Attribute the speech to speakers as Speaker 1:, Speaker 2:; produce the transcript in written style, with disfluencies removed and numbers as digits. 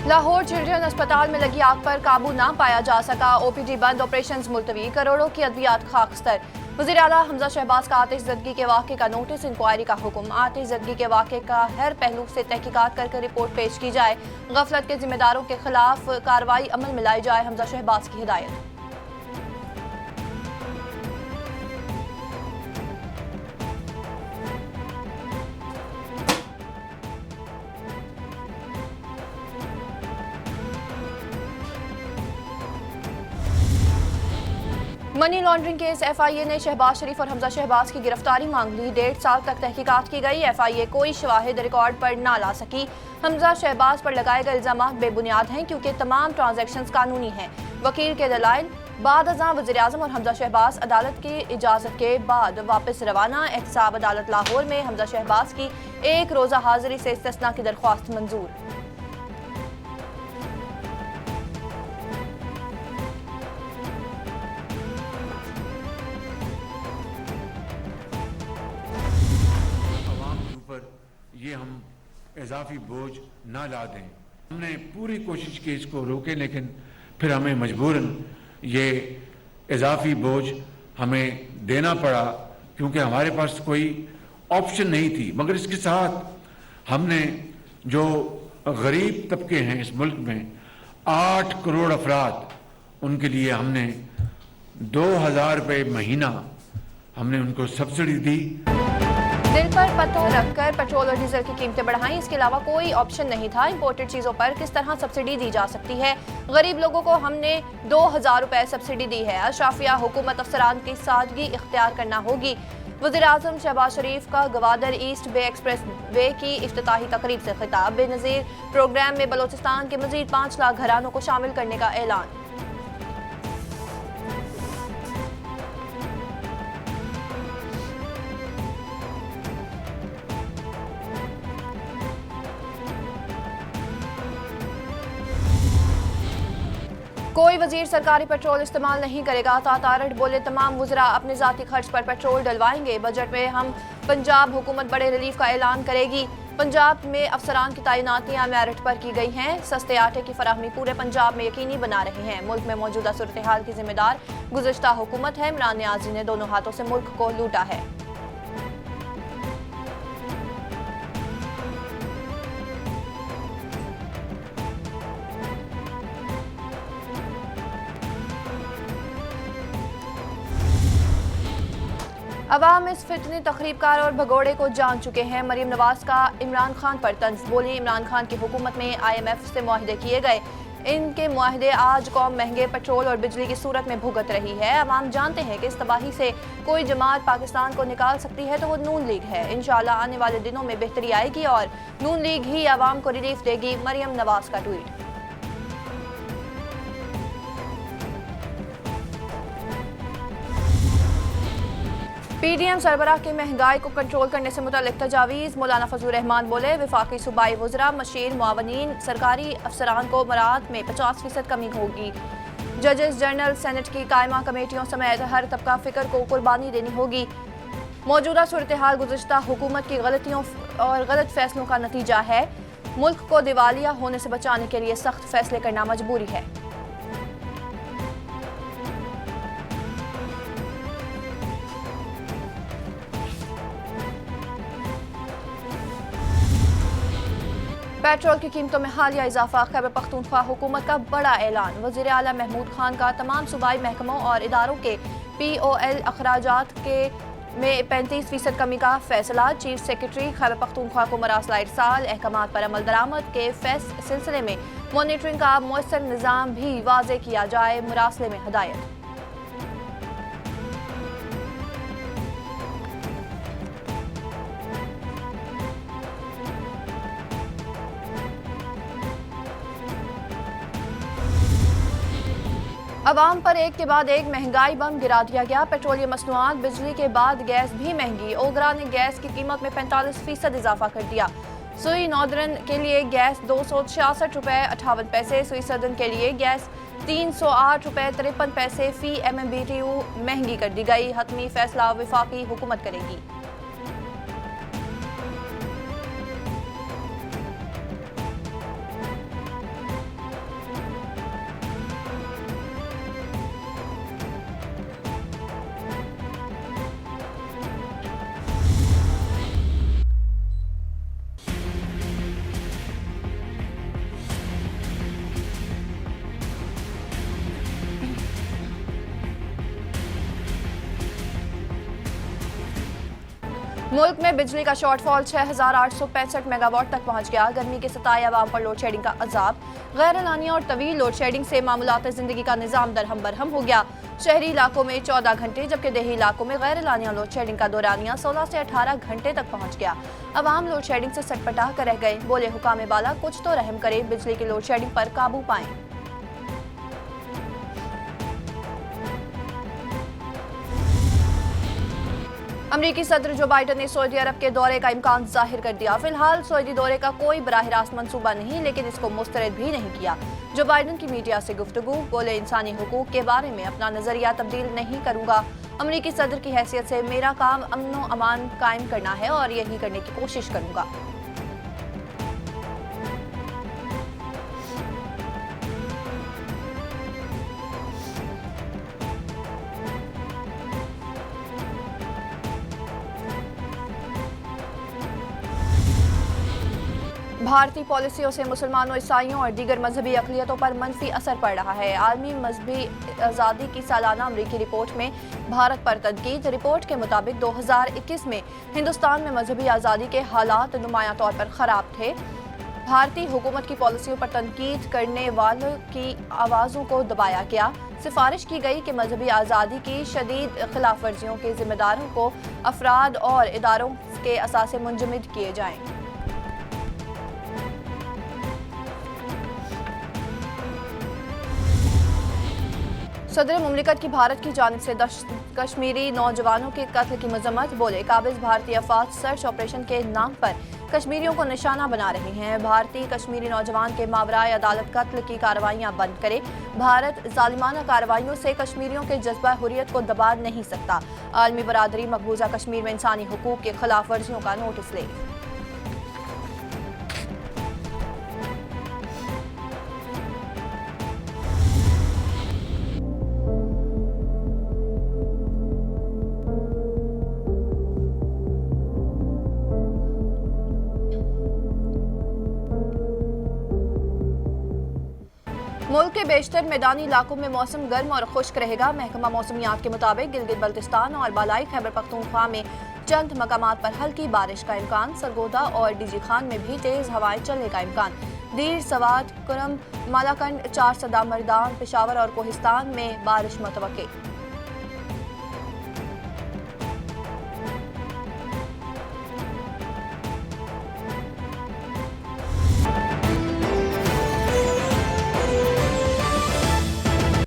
Speaker 1: Lahore children अस्पताल में लगी आग पर काबू ना पाया जा सका। ओपीडी बंद, ऑपरेशंस मुलतवी, करोड़ों की अद्वियात खाकस्तर। वज़ीर आला हमजा शहबाज का आतिशज़दगी के वाक़े का नोटिस, इंक्वायरी का हुक्म। आतिशज़दगी के वाक़े का हर पहलू से तहकीकात कर रिपोर्ट पेश की जाए। गफलत के जिम्मेदारों के खिलाफ कार्रवाई अमल में लाई जाए, हमजा शहबाज की हिदायत। मनी लॉन्ड्रिंग केस एफआईए ने शहबाज शरीफ और हमजा शहबाज की गिरफ्तारी मांग ली। 1.5 साल तक तहकीकात की गई। एफआईए कोई शवाहिद रिकॉर्ड पर ना ला सकी। हमजा शहबाज पर लगाए गए इल्जामात बेबुनियाद हैं क्योंकि तमाम ट्रांजैक्शंस कानूनी हैं। वकील के दलाइल, बाद अज़ां वज़ीर आज़म और हमजा शहबाज अदालत की इजाज़त के बाद वापस रवाना। एहतसाब अदालत लाहौर में हमजा शहबाज की एक रोज़ा हाजिरी से इस्तिस्ना की दरख्वास्त मंजूर।
Speaker 2: ये हम इजाफी बोझ ना ला दें। हमने पूरी कोशिश की इसको रोके, लेकिन फिर हमें मजबूरन ये इजाफी बोझ हमें देना पड़ा क्योंकि हमारे पास कोई ऑप्शन नहीं थी। मगर इसके साथ हमने जो गरीब तबके हैं इस मुल्क में, 8 करोड़ अफराद, उनके लिए हमने 2000 रुपये महीना हमने उनको सब्सिडी दी।
Speaker 1: दिल पर पत्थर रखकर पेट्रोल और डीजल की कीमतें बढ़ाई। इसके अलावा कोई ऑप्शन नहीं था। इंपोर्टेड चीजों पर किस तरह सब्सिडी दी जा सकती है? गरीब लोगों को हमने 2000 रुपए सब्सिडी दी है। अशराफिया हुकूमत अफसरान की सादगी इख्तियार करना होगी। वज़ीर आज़म शहबाज शरीफ का गवादर ईस्ट बे एक्सप्रेस वे की इफ्तिताही तकरीब से खिताब। बेनज़ीर प्रोग्राम में बलोचिस्तान के मजीद 5 लाख घरानों को शामिल करने का ऐलान। कोई वजीर सरकारी पेट्रोल इस्तेमाल नहीं करेगा। तातारट बोले, तमाम वज़रा अपने ज़ाती खर्च पर पेट्रोल डलवाएंगे। बजट में हम पंजाब हुकूमत बड़े रिलीफ का ऐलान करेगी। पंजाब में अफसरान की तैनातियां मेरिट पर की गई हैं। सस्ते आटे की फराहमी पूरे पंजाब में यकीनी बना रहे हैं। मुल्क में मौजूदा सूरत हाल की जिम्मेदार गुज़श्ता हुकूमत है। इमरान नियाज़ी ने दोनों हाथों से मुल्क को लूटा है। अवाम इस फितनी तखरीबकार और भगोड़े को जान चुके हैं। मरीम नवाज का इमरान खान पर तंज। बोली, इमरान खान की हुकूमत में IMF से मुआहदे किए गए। इनके मुआहदे आज कौम महंगे पेट्रोल और बिजली की सूरत में भुगत रही है। अवाम जानते हैं कि इस तबाही से कोई जमात पाकिस्तान को निकाल सकती है तो वो नून लीग है। इंशाअल्लाह आने वाले दिनों में बेहतरी आएगी और नून लीग ही अवाम को रिलीफ देगी। मरीम नवाज का ट्वीट। PDM सरबराह की महंगाई को कंट्रोल करने से मुतल्लिक तजावीज़। मौलाना फजलुर रहमान बोले, वफाकी सूबाई वज़रा, मशीर, मुआवनीन, सरकारी अफसरान को मराद में 50% कमी होगी। जजेस जनरल, सेनेट की कायमा कमेटियों समेत हर तबका फ़िक्र को कुर्बानी देनी होगी। मौजूदा सूरत हाल गुज़श्ता हुकूमत की गलतियों और गलत फैसलों का नतीजा है। मुल्क को दिवालिया होने से बचाने के लिए सख्त फैसले करना मजबूरी है। पेट्रोल की कीमतों में हालिया इजाफा। खैबर पख्तूनख्वा हुकूमत का बड़ा ऐलान। वज़ीर आला महमूद खान का तमाम सूबाई महकमों और इदारों के POL अखराजात के में 35% कमी का फैसला। चीफ सेक्रेटरी खैबर पख्तूनख्वा को मरासला इरसाल। अहकामात पर अमल दरामद के सिलसिले में मॉनिटरिंग का मुयस्सर निज़ाम भी वाज़े किया जाए। मरासले में हदायत। अवाम पर एक के बाद एक महंगाई बम गिरा दिया गया। पेट्रोलियम मसनूआत, बिजली के बाद गैस भी महंगी। ओगरा ने गैस की कीमत में 45% इजाफा कर दिया। सुई नॉर्दर्न के लिए गैस 266 रुपये 58 पैसे, सुई सदर्न के लिए गैस 308 रुपये 53 पैसे फी MMBTU महंगी कर दी गई। हतमी फैसला वफाकी हुकूमत करेगी। मुल्क में बिजली का शॉर्टफॉल 6,865 मेगावाट तक पहुंच गया। गर्मी के सताए अवाम पर लोड शेडिंग का अजाब। गैर एलानिया और तवील लोड शेडिंग से मामूलात जिंदगी का निज़ाम दरहम बरहम हो गया। शहरी इलाकों में 14 घंटे जबकि देही इलाकों में गैर एलानिया लोड शेडिंग का दौरानिया 16 से 18 घंटे तक पहुंच गया। अवाम लोड शेडिंग से सटपटा कर रह गए। बोले हुकाम बाला कुछ तो रहम करे, बिजली की लोड शेडिंग पर काबू पाएं। अमरीकी सदर जो बाइडन ने सऊदी अरब के दौरे का इम्कान जाहिर कर दिया। फिलहाल सऊदी दौरे का कोई बराह रास्त मंसूबा नहीं, लेकिन इसको मुस्तरद भी नहीं किया। जो बाइडन की मीडिया से गुफ्तगू, बोले इंसानी हुकूक के बारे में अपना नजरिया तब्दील नहीं करूंगा। अमरीकी सदर की हैसियत से मेरा काम अमन व अमान कायम करना है और यही करने की कोशिश करूंगा। भारतीय पॉलिसियों से मुसलमानों, ईसाइयों और दीगर मजहबी अक़लियतों पर मनफी असर पड़ रहा है। आलमी मजहबी आज़ादी की सालाना अमरीकी रिपोर्ट में भारत पर तनकीद। रिपोर्ट के मुताबिक 2021 में हिंदुस्तान में मजहबी आज़ादी के हालात नुमायां तौर पर ख़राब थे। भारतीय हुकूमत की पॉलिसियों पर तनकीद करने वालों की आवाज़ों को दबाया गया। सिफारिश की गई कि मजहबी आज़ादी की शदीद खिलाफ वर्जियों के जिम्मेदारों को अफराद और इदारों के असासे मुंजमद किए जाएँ। सदर मुमलिकत की भारत की जानिब से कश्मीरी नौजवानों के कत्ल की मजम्मत। बोले काबिज भारतीय अफवाज सर्च ऑपरेशन के नाम पर कश्मीरियों को निशाना बना रहे हैं। भारतीय कश्मीरी नौजवान के मावराए अदालत कत्ल की कार्रवाइयां बंद करे। भारत जालिमाना कार्रवाइयों से कश्मीरियों के जज्बा हुर्रियत को दबा नहीं सकता। आलमी बरादरी मकबूजा कश्मीर में इंसानी हुकूक की खिलाफ वर्जियों का नोटिस ले। मुल्क के बेशतर मैदानी इलाकों में मौसम गर्म और खुश्क रहेगा। महकमा मौसमियात के मुताबिक गिलगित बल्तिस्तान और बालाई खैबर पख्तूनख्वा में चंद मकामात पर हल्की बारिश का इम्कान। सरगोदा और डीजी खान में भी तेज हवाएं चलने का इम्कान। दीर, सवात, कुरम, मालाकंड, चार सदा, मर्दान, पेशावर और कोहिस्तान में बारिश मुतवक्के।